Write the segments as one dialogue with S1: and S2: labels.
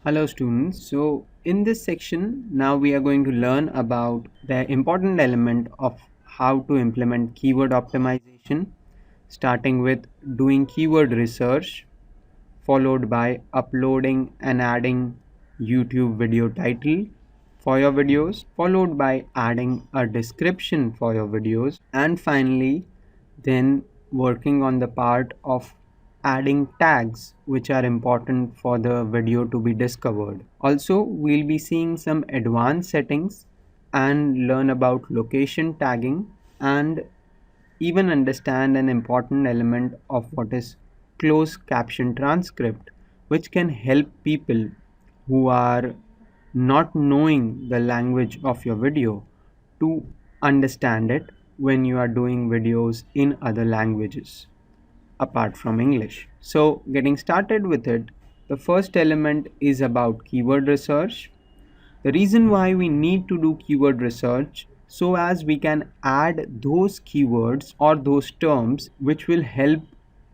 S1: Hello students. So in this section now we are going to learn about the important element of how to implement keyword optimization, starting with doing keyword research, followed by uploading and adding YouTube video title for your videos, followed by adding a description for your videos, and finally then working on the part of adding tags which are important for the video to be discovered. Also, we'll be seeing some advanced settings and learn about location tagging and even understand an important element of what is closed caption transcript, which can help people who are not knowing the language of your video to understand it when you are doing videos in other languages apart from English. So, getting started with it, the first element is about keyword research. The reason why we need to do keyword research so as we can add those keywords or those terms which will help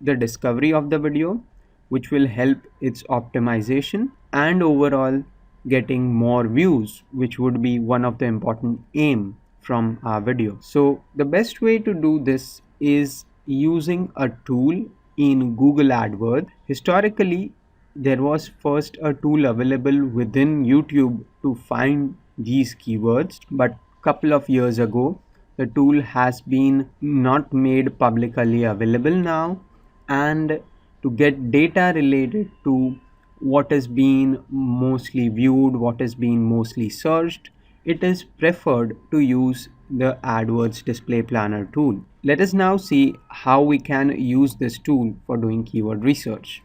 S1: the discovery of the video, which will help its optimization and overall getting more views, which would be one of the important aim from our video. So the best way to do this is using a tool in Google AdWords. Historically, there was first a tool available within YouTube to find these keywords, but couple of years ago the tool has been not made publicly available now, and to get data related to what has been mostly viewed, what has been mostly searched, it is preferred to use the AdWords display planner tool. Let us now see how we can use this tool for doing keyword research.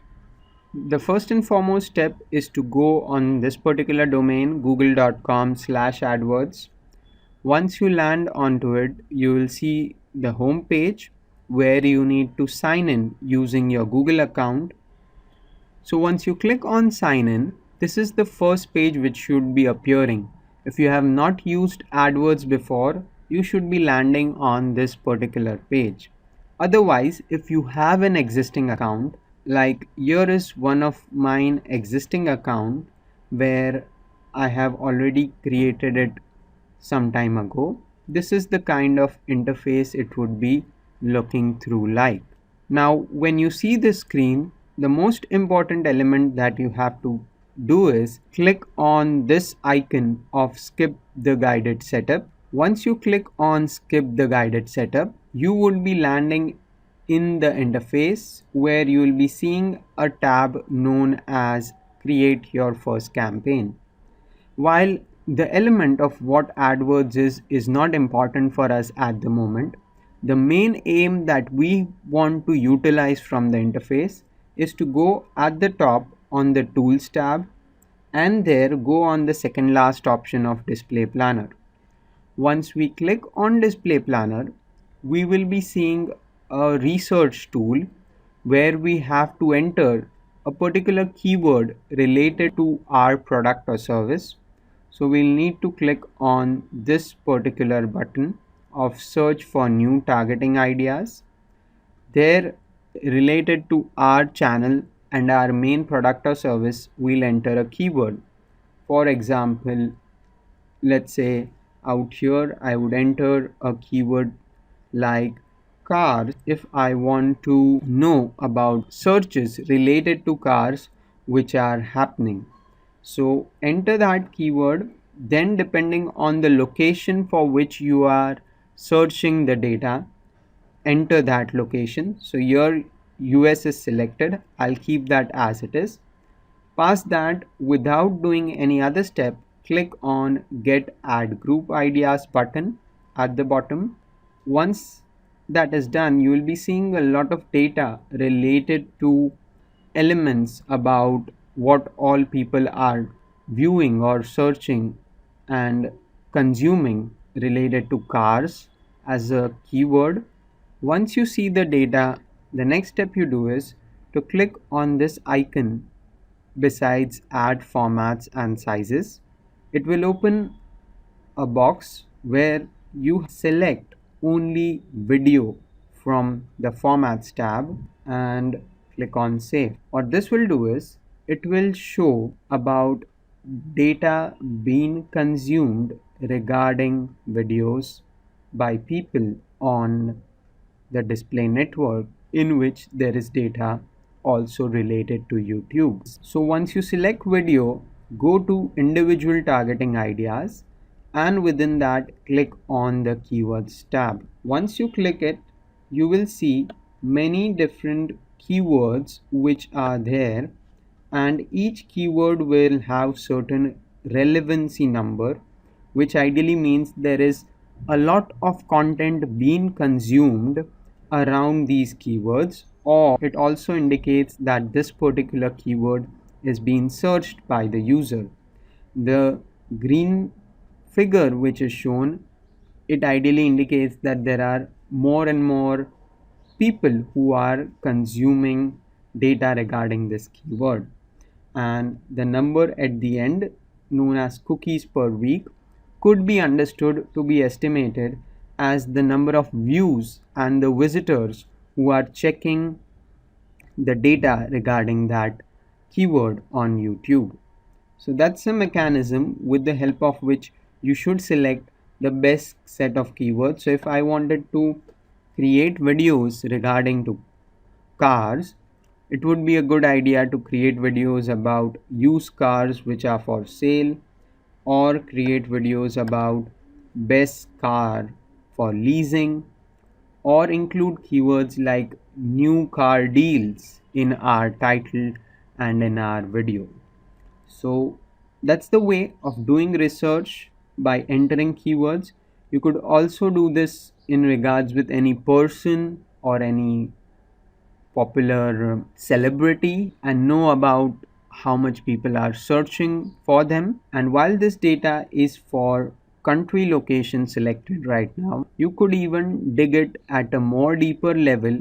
S1: The first and foremost step is to go on this particular domain, google.com/adwords. Once you land onto it, you will see the home page where you need to sign in using your Google account. So once you click on sign in, this is the first page which should be appearing. If you have not used AdWords before, you should be landing on this particular page. Otherwise, if you have an existing account, like here is one of mine existing account where I have already created it some time ago. This is the kind of interface it would be looking through like. Now when you see this screen, the most important element that you have to do is click on this icon of skip the guided setup. Once you click on skip the guided setup, you will be landing in the interface where you will be seeing a tab known as create your first campaign. While the element of what AdWords is not important for us at the moment, the main aim that we want to utilize from the interface is to go at the top on the tools tab and there go on the second last option of display planner. Once we click on display planner, we will be seeing a research tool where we have to enter a particular keyword related to our product or service. So we'll need to click on this particular button of search for new targeting ideas. There, related to our channel and our main product or service, we'll enter a keyword. For example, let's say out here I would enter a keyword like cars if I want to know about searches related to cars which are happening. So enter that keyword, then depending on the location for which you are searching the data, enter that location. So your US is selected, I'll keep that as it is. Past that, without doing any other step, click on get add group ideas button at the bottom. Once that is done, you will be seeing a lot of data related to elements about what all people are viewing or searching and consuming related to cars as a keyword. Once you see the data, the next step you do is to click on this icon besides add formats and sizes. It will open a box where you select only video from the formats tab and click on save. What this will do is it will show about data being consumed regarding videos by people on the display network in which there is data also related to YouTube. So once you select video, go to individual targeting ideas and within that click on the keywords tab. Once you click it, you will see many different keywords which are there, and each keyword will have certain relevancy number, which ideally means there is a lot of content being consumed around these keywords, or it also indicates that this particular keyword is being searched by the user. The green figure which is shown, it ideally indicates that there are more and more people who are consuming data regarding this keyword, and the number at the end, known as cookies per week, could be understood to be estimated as the number of views and the visitors who are checking the data regarding that keyword on YouTube. So that's a mechanism with the help of which you should select the best set of keywords. So if I wanted to create videos regarding to cars, it would be a good idea to create videos about used cars which are for sale, or create videos about best car for leasing, or include keywords like new car deals in our title and in our video. So that's the way of doing research by entering keywords. You could also do this in regards with any person or any popular celebrity and know about how much people are searching for them. And while this data is for country location selected right now, you could even dig it at a more deeper level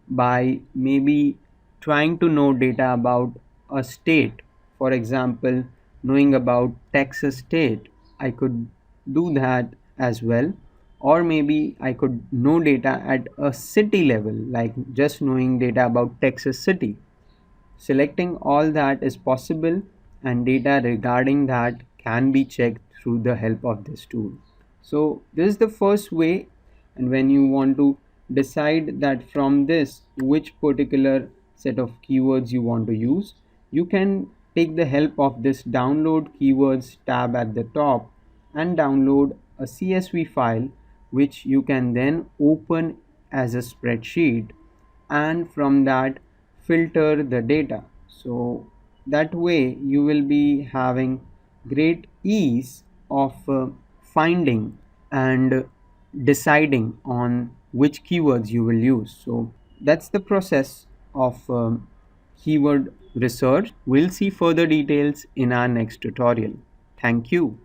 S1: by maybe trying to know data about a state. For example, knowing about Texas state, I could do that as well. Or maybe I could know data at a city level, like just knowing data about Texas city. Selecting all that is possible, and data regarding that can be checked through the help of this tool. So this is the first way, and when you want to decide that from this which particular set of keywords you want to use, you can take the help of this download keywords tab at the top and download a CSV file which you can then open as a spreadsheet, and from that filter the data. So that way you will be having great ease of finding and deciding on which keywords you will use. So that's the process of keyword research. We'll see further details in our next tutorial. Thank you.